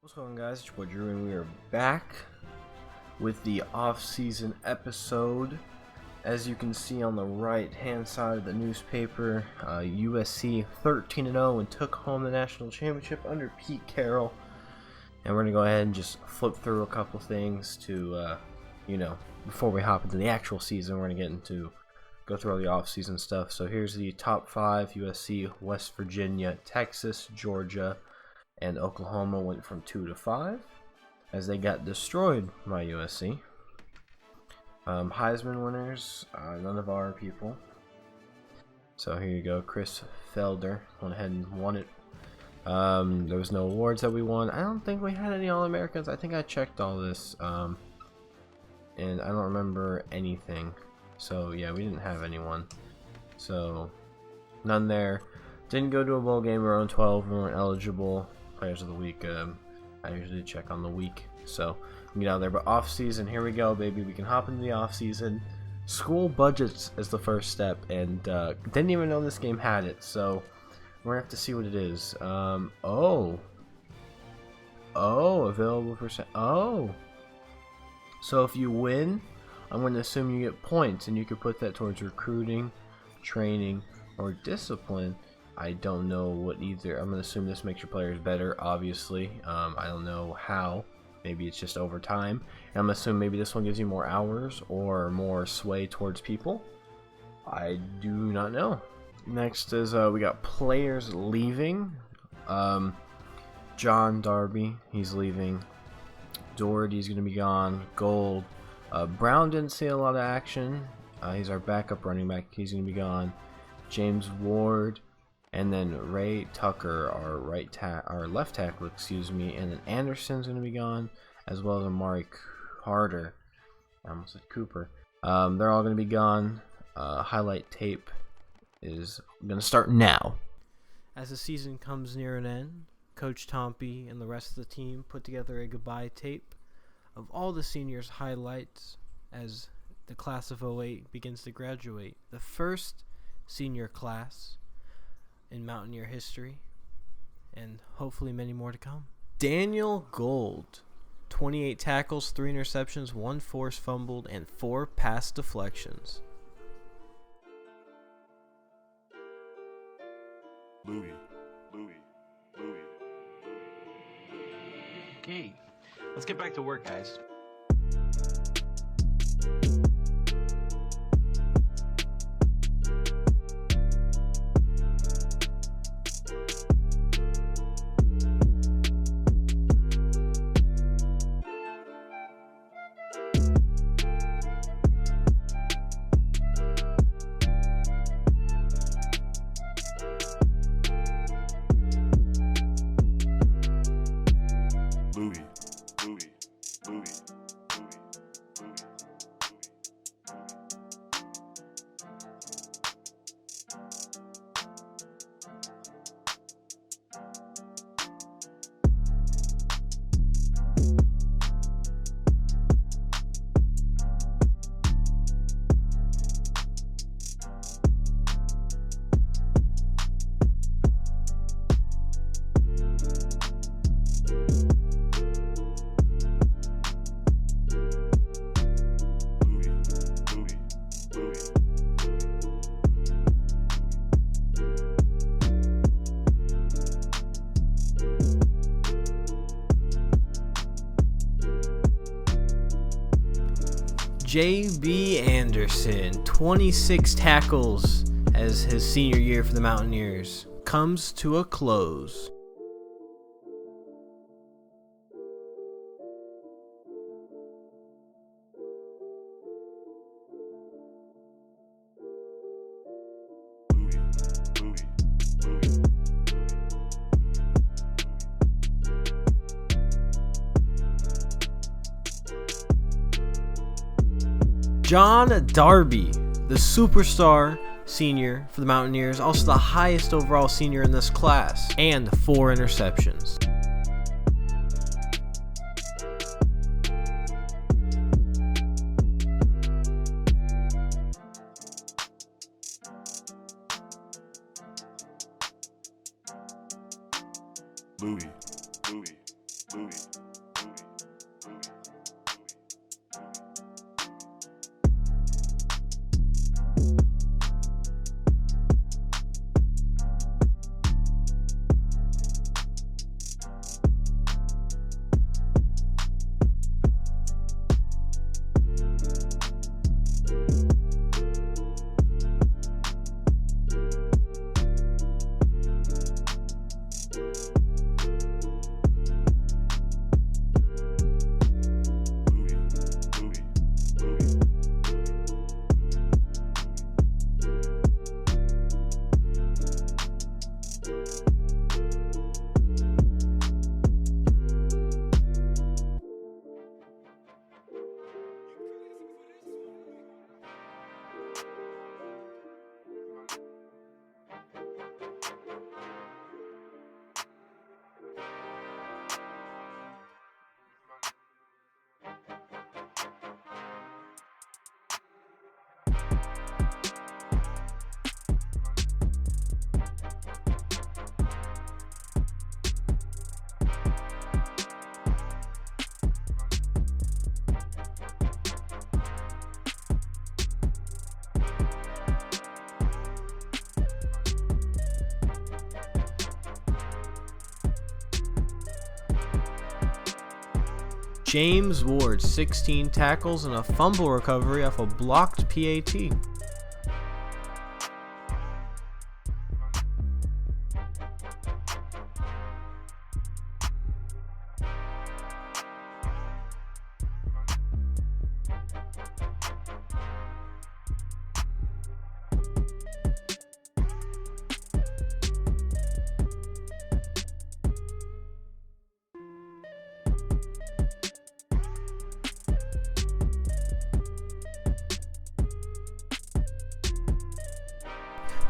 What's going on, guys? It's your boy Drew, and we are back with the off-season episode. As you can see on the right-hand side of the newspaper, USC 13-0 and took home the national championship under Pete Carroll. And we're going to go ahead and just flip through a couple things to, before we hop into the actual season. We're going to go through all the off-season stuff. So here's the top 5: USC, West Virginia, Texas, Georgia, and Oklahoma went from 2 to 5 as they got destroyed by USC. Heisman winners, none of our people. So here you go. Chris Felder went ahead and won it. There was no awards that we won. I don't think we had any All-Americans. I think I checked all this, and I don't remember anything. So yeah, we didn't have anyone. So none there. Didn't go to a bowl game. We were on 12. We weren't eligible. Players of the week, I usually check on the week, so we can get out there. But off season, here we go, baby. We can hop into the off season. School budgets is the first step, and didn't even know this game had it, so we're gonna have to see what it is. Available for so if you win, I'm going to assume you get points, and you could put that towards recruiting, training, or discipline. I don't know what either. I'm going to assume this makes your players better, obviously. I don't know how. Maybe it's just over time. And I'm going to assume maybe this one gives you more hours or more sway towards people. I do not know. Next is we got players leaving. John Darby, he's leaving. Doherty's going to be gone. Gold. Brown didn't see a lot of action. He's our backup running back. He's going to be gone. James Ward. And then Ray Tucker, our left tackle, and then Anderson's going to be gone, as well as Amari Carter. I almost said Cooper. They're all going to be gone. Highlight tape is going to start now. As the season comes near an end, Coach Thompy and the rest of the team put together a goodbye tape of all the seniors' highlights as the class of 08 begins to graduate. The first senior class in Mountaineer history, and hopefully many more to come. Daniel Gold, 28 tackles, 3 interceptions, 1 forced fumbled, and 4 pass deflections. Louis. Okay, let's get back to work, guys. J.B. Anderson, 26 tackles as his senior year for the Mountaineers comes to a close. John Darby, the superstar senior for the Mountaineers, also the highest overall senior in this class, and 4 interceptions. Louis. James Ward, 16 tackles and a fumble recovery off a blocked PAT.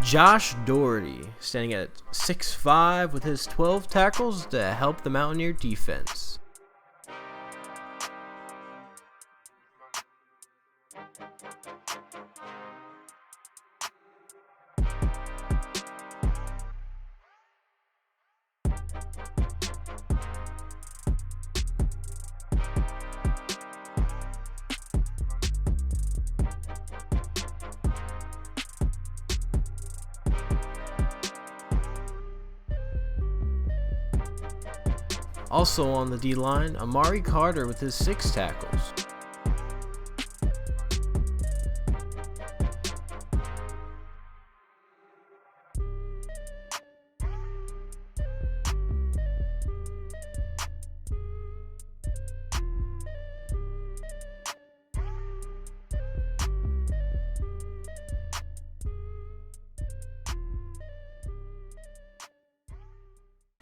Josh Doherty, standing at 6'5" with his 12 tackles to help the Mountaineer defense. Also on the D-line, Amari Carter with his 6 tackles.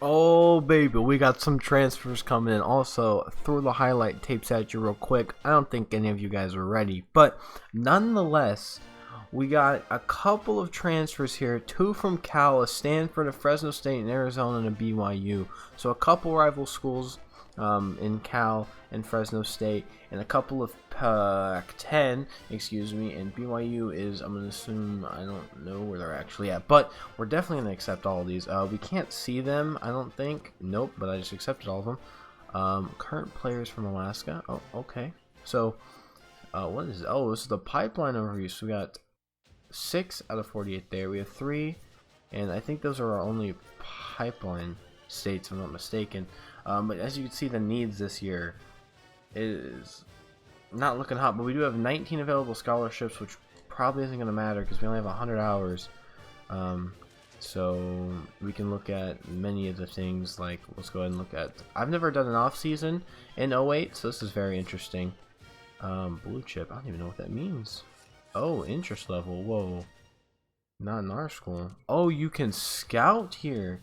Oh baby, we got some transfers coming in. Also, throw the highlight tapes at you real quick. I don't think any of you guys were ready, but nonetheless, we got a couple of transfers here. 2 from Cal, a Stanford, a Fresno State, and Arizona, and a BYU. So a couple rival schools in Cal and Fresno State, and a couple of Pac-10, excuse me, and BYU is, I'm going to assume, I don't know where they're actually at, but we're definitely going to accept all of these. We can't see them, I don't think. Nope, but I just accepted all of them. Current players from Alaska. Oh, okay. So, what is it? Oh, this is the pipeline overview. So we got 6 out of 48 there. We have 3, and I think those are our only pipeline states, if I'm not mistaken. But as you can see, the needs this year is not looking hot, but we do have 19 available scholarships, which probably isn't going to matter because we only have 100 hours. So we can look at many of the things, like, let's go ahead and look at, I've never done an off season in 08, so this is very interesting. Blue chip, I don't even know what that means. Oh, interest level, whoa. Not in our school. Oh, you can scout here.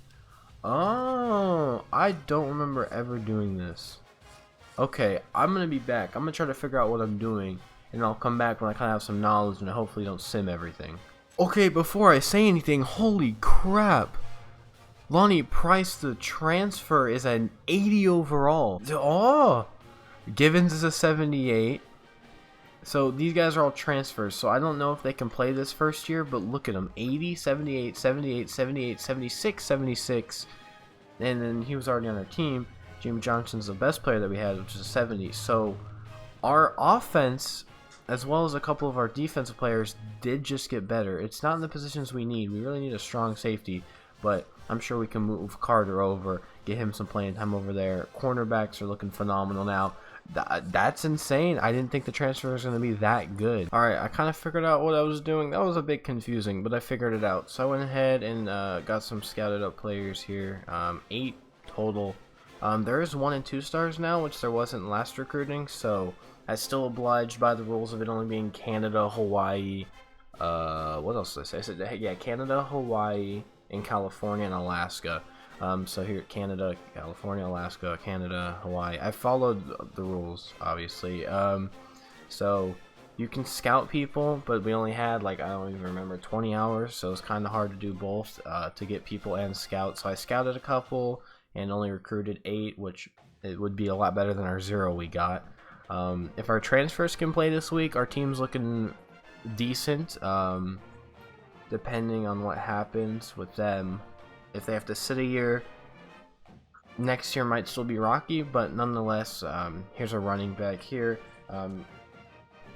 Oh, I don't remember ever doing this. Okay, I'm going to be back. I'm going to try to figure out what I'm doing, and I'll come back when I kind of have some knowledge and I hopefully don't sim everything. Okay, before I say anything, holy crap. Lonnie Price, the transfer, is an 80 overall. Oh, Givens is a 78. So these guys are all transfers, so I don't know if they can play this first year, but look at them. 80, 78, 78, 78, 76, 76. And then he was already on our team. Jamie Johnson's the best player that we had, which is a 70. So our offense, as well as a couple of our defensive players, did just get better. It's not in the positions we need. We really need a strong safety, but I'm sure we can move Carter over, get him some playing time over there. Cornerbacks are looking phenomenal now. That's insane. I didn't think the transfer was going to be that good. Alright, I kind of figured out what I was doing. That was a bit confusing, but I figured it out. So I went ahead and got some scouted up players here. 8 total. There is 1 and 2 stars now, which there wasn't last recruiting, so I'm still obliged by the rules of it only being Canada, Hawaii, what else did I say? I said, yeah, Canada, Hawaii, and California, and Alaska. So here, Canada, California, Alaska, Canada, Hawaii. I followed the rules, obviously. So you can scout people, but we only had, like, I don't even remember, 20 hours, so it's kind of hard to do both, to get people and scout. So I scouted a couple and only recruited 8, which it would be a lot better than our 0 we got. If our transfers can play this week, our team's looking decent, depending on what happens with them. If they have to sit a year, next year might still be rocky, but nonetheless, here's a running back here.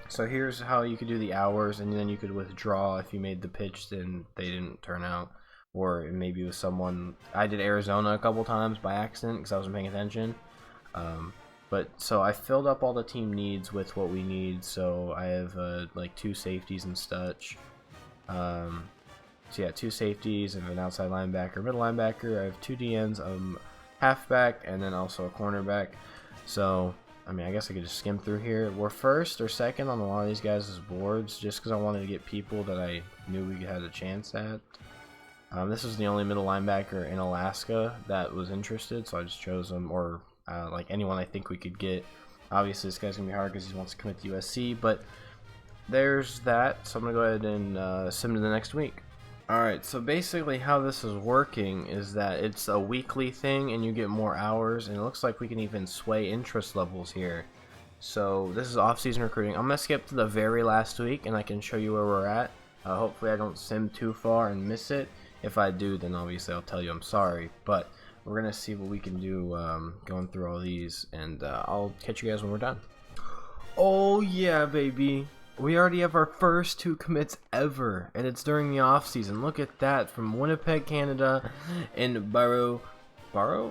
So here's how you could do the hours, and then you could withdraw if you made the pitch then they didn't turn out, or maybe with someone. I did Arizona a couple times by accident because I wasn't paying attention. But so I filled up all the team needs with what we need. So I have like 2 safeties and such. So yeah, 2 safeties and an outside linebacker, middle linebacker. I have 2 DNs, halfback, and then also a cornerback. So I mean, I guess I could just skim through here. We're first or second on a lot of these guys' boards, just because I wanted to get people that I knew we had a chance at. This was the only middle linebacker in Alaska that was interested, so I just chose him, or like anyone I think we could get. Obviously, this guy's gonna be hard because he wants to commit to USC, but there's that. So I'm gonna go ahead and sim to the next week. Alright, so basically how this is working is that it's a weekly thing and you get more hours, and it looks like we can even sway interest levels here. So this is off-season recruiting. I'm going to skip to the very last week and I can show you where we're at. Hopefully I don't sim too far and miss it. If I do, then obviously I'll tell you I'm sorry. But we're going to see what we can do going through all these, and I'll catch you guys when we're done. Oh yeah, baby. We already have our first 2 commits ever, and it's during the off season. Look at that, from Winnipeg, Canada, and Burrow, I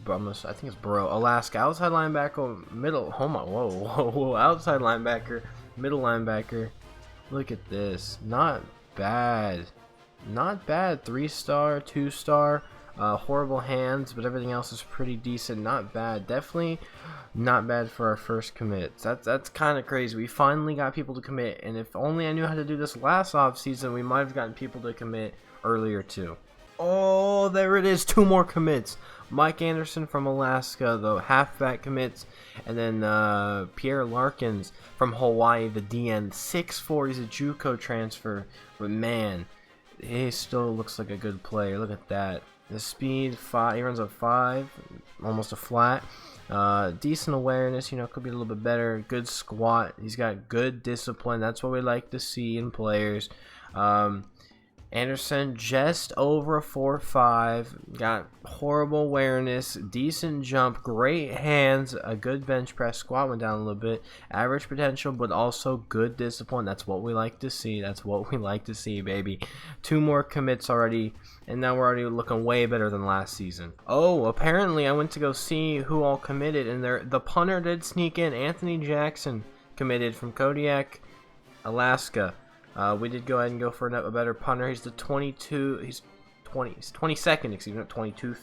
think it's Burrow, Alaska. Outside linebacker, middle. Oh my, whoa, outside linebacker, middle linebacker. Look at this, not bad, 3-star, 2-star. Horrible hands, but everything else is pretty decent. Not bad. Definitely not bad for our first commits. That's kind of crazy. We finally got people to commit, and if only I knew how to do this last offseason, we might have gotten people to commit earlier too. Oh, there it is. 2 more commits. Mike Anderson from Alaska, the halfback commits, and then Pierre Larkins from Hawaii, the DN, 6'4". He's a JUCO transfer, but man, he still looks like a good player. Look at that. The speed, 5, he runs a 5, almost a flat. Decent awareness, you know, could be a little bit better. Good squat. He's got good discipline. That's what we like to see in players. Anderson just over a 4.5. Got horrible awareness, decent jump, great hands, a good bench press. Squat went down a little bit. Average potential, but also good discipline. That's what we like to see. That's what we like to see, baby. 2 more commits already, and now we're already looking way better than last season. Oh, apparently I went to go see who all committed, and the punter did sneak in. Anthony Jackson committed from Kodiak, Alaska. We did go ahead and go for a better punter. He's the 22. He's 22nd, excuse me, not 22th.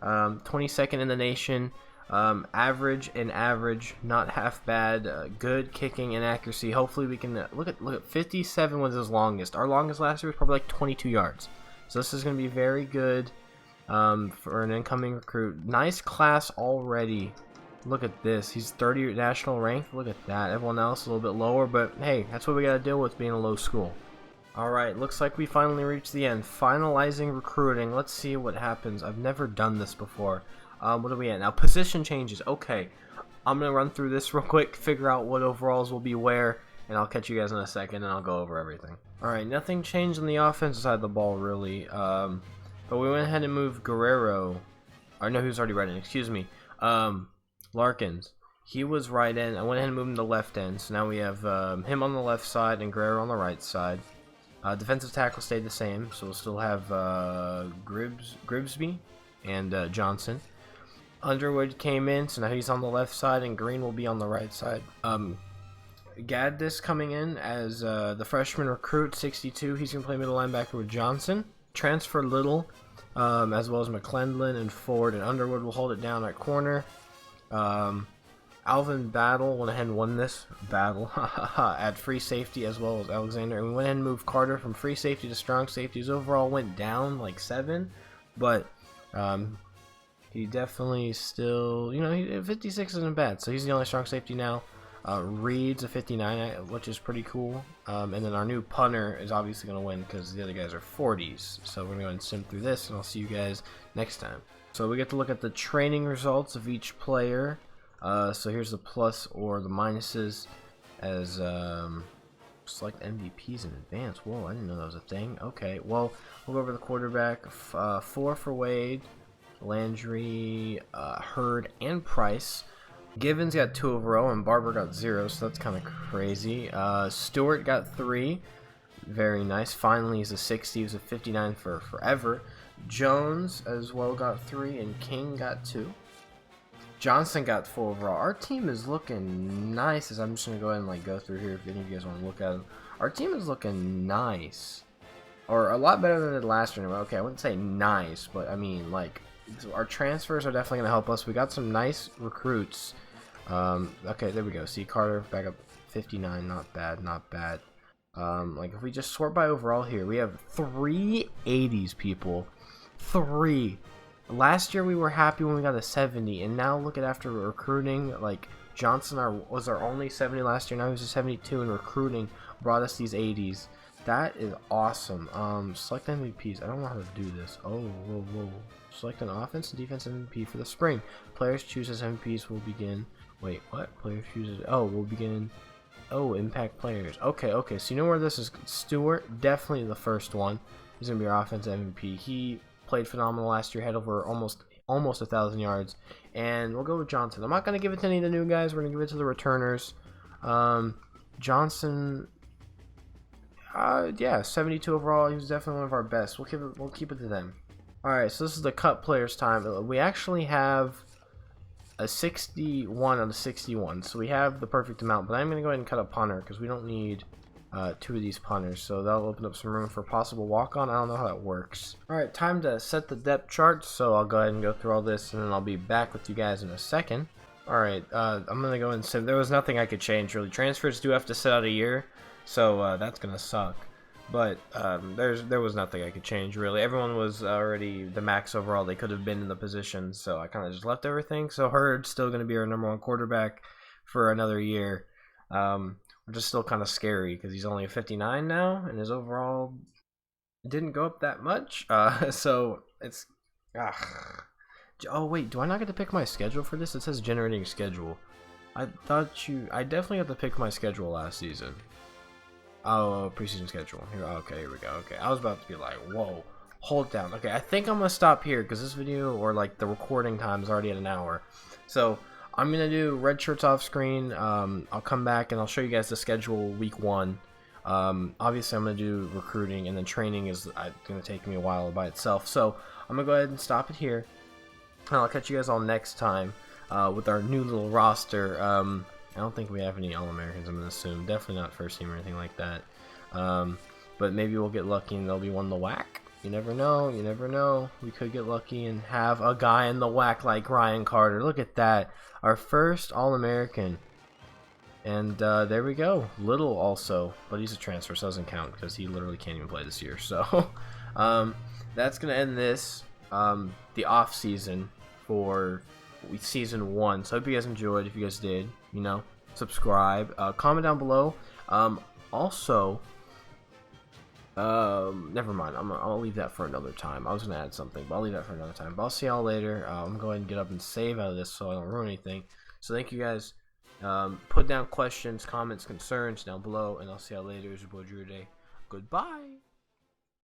22nd in the nation. Average, not half bad. Good kicking and accuracy. Hopefully we can look at 57 was his longest. Our longest last year was probably like 22 yards. So this is going to be very good for an incoming recruit. Nice class already. Look at this. He's 30 national ranked. Look at that. Everyone else a little bit lower, but hey, that's what we got to deal with being a low school. Alright, looks like we finally reached the end. Finalizing recruiting. Let's see what happens. I've never done this before. What are we at? Now, position changes. Okay, I'm going to run through this real quick, figure out what overalls will be where, and I'll catch you guys in a second, and I'll go over everything. Alright, nothing changed on the offensive side of the ball, really. But we went ahead and moved Guerrero. Or no, he was already right in. Excuse me. Larkins, he was right end. I went ahead and moved him to left end, so now we have him on the left side and Guerrero on the right side. Defensive tackle stayed the same, so we'll still have Gribsby and Johnson. Underwood came in, so now he's on the left side, and Green will be on the right side. Gaddis coming in as the freshman recruit, 62. He's going to play middle linebacker with Johnson. Transfer Little, as well as McClendon and Ford, and Underwood will hold it down at corner. Alvin Battle went ahead and won this battle at free safety, as well as Alexander. And we went ahead and moved Carter from free safety to strong safety. His overall went down like 7, but he definitely still, you know, 56 isn't bad. So he's the only strong safety now. Reed's a 59, which is pretty cool. And then our new punter is obviously going to win because the other guys are 40s. So we're going to go ahead and sim through this, and I'll see you guys next time. So we get to look at the training results of each player. So here's the plus or the minuses as select MVPs in advance. Whoa, I didn't know that was a thing. Okay, well, we'll go over the quarterback. 4 for Wade, Landry, Hurd, and Price. Givens got 2 overall, and Barber got 0, so that's kind of crazy. Stewart got 3. Very nice. Finally, he's a 60. He was a 59 for forever. Jones as well got 3, and King got 2. Johnson got 4 overall. Our team is looking nice. As I'm just gonna go ahead and like go through here if any of you guys want to look at it. Our team is looking nice, or a lot better than it did last year. Okay, I wouldn't say nice, but I mean like our transfers are definitely gonna help us. We got some nice recruits. Okay, there we go. See Carter back up 59. Not bad, not bad. Like if we just sort by overall here, we have 3 80s, people. 3. Last year we were happy when we got a 70, and now look at after recruiting, like Johnson was our only 70 last year. Now he's a 72, and recruiting brought us these 80s. That is awesome. Select MVPs. I don't know how to do this. Oh, whoa, whoa. Select an offense and defense MVP for the spring. Players choose as MVPs will begin. Wait, what? Players chooses. Oh, we'll begin. Oh, impact players. Okay, okay. So you know where this is. Stewart, definitely the first one. He's gonna be our offensive MVP. He played phenomenal last year. Had over almost 1,000 yards. And we'll go with Johnson. I'm not gonna give it to any of the new guys. We're gonna give it to the returners. Johnson. Yeah, 72 overall. He was definitely one of our best. We'll keep it to them. All right. So this is the cut players time. We actually have a 61 out of 61, so we have the perfect amount. But I'm gonna go ahead and cut a punter because we don't need 2 of these punters, so that'll open up some room for possible walk-on. I don't know how that works. All right, time to set the depth chart. So I'll go ahead and go through all this, and then I'll be back with you guys in a second. All right, I'm gonna go and say there was nothing I could change really. Transfers do have to sit out a year, so that's gonna suck. But there was nothing I could change really. Everyone was already the max overall they could have been in the position, so I kind of just left everything. So Hurd's still going to be our #1 quarterback for another year, which is still kind of scary because he's only a 59 now, and his overall didn't go up that much. So it's oh wait, do I not get to pick my schedule for this? It says generating schedule. I definitely got to pick my schedule last season. Oh, preseason schedule. Okay, here we go. Okay, I was about to be like, whoa, hold down. Okay, I think I'm gonna stop here because this video, or like the recording time, is already at an hour. So I'm gonna do red shirts off screen. I'll come back and I'll show you guys the schedule week 1. Obviously I'm gonna do recruiting, and then training is gonna take me a while by itself. So I'm gonna go ahead and stop it here, and I'll catch you guys all next time with our new little roster. I don't think we have any All-Americans, I'm going to assume. Definitely not first team or anything like that. But maybe we'll get lucky and there'll be one in the WAC. You never know. You never know. We could get lucky and have a guy in the WAC like Ryan Carter. Look at that. Our first All-American. And there we go. Little also. But he's a transfer, so it doesn't count because he literally can't even play this year. So that's going to end this, the off-season for season 1. So I hope you guys enjoyed. If you guys did, you know, subscribe, comment down below. Also, never mind, I'll leave that for another time. I was gonna add something, but I'll leave that for another time. But I'll see y'all later. I'm gonna go ahead and get up and save out of this so I don't ruin anything. So thank you guys. Put down questions, comments, concerns down below, and I'll see y'all later. It's your boy Drew Day. Goodbye.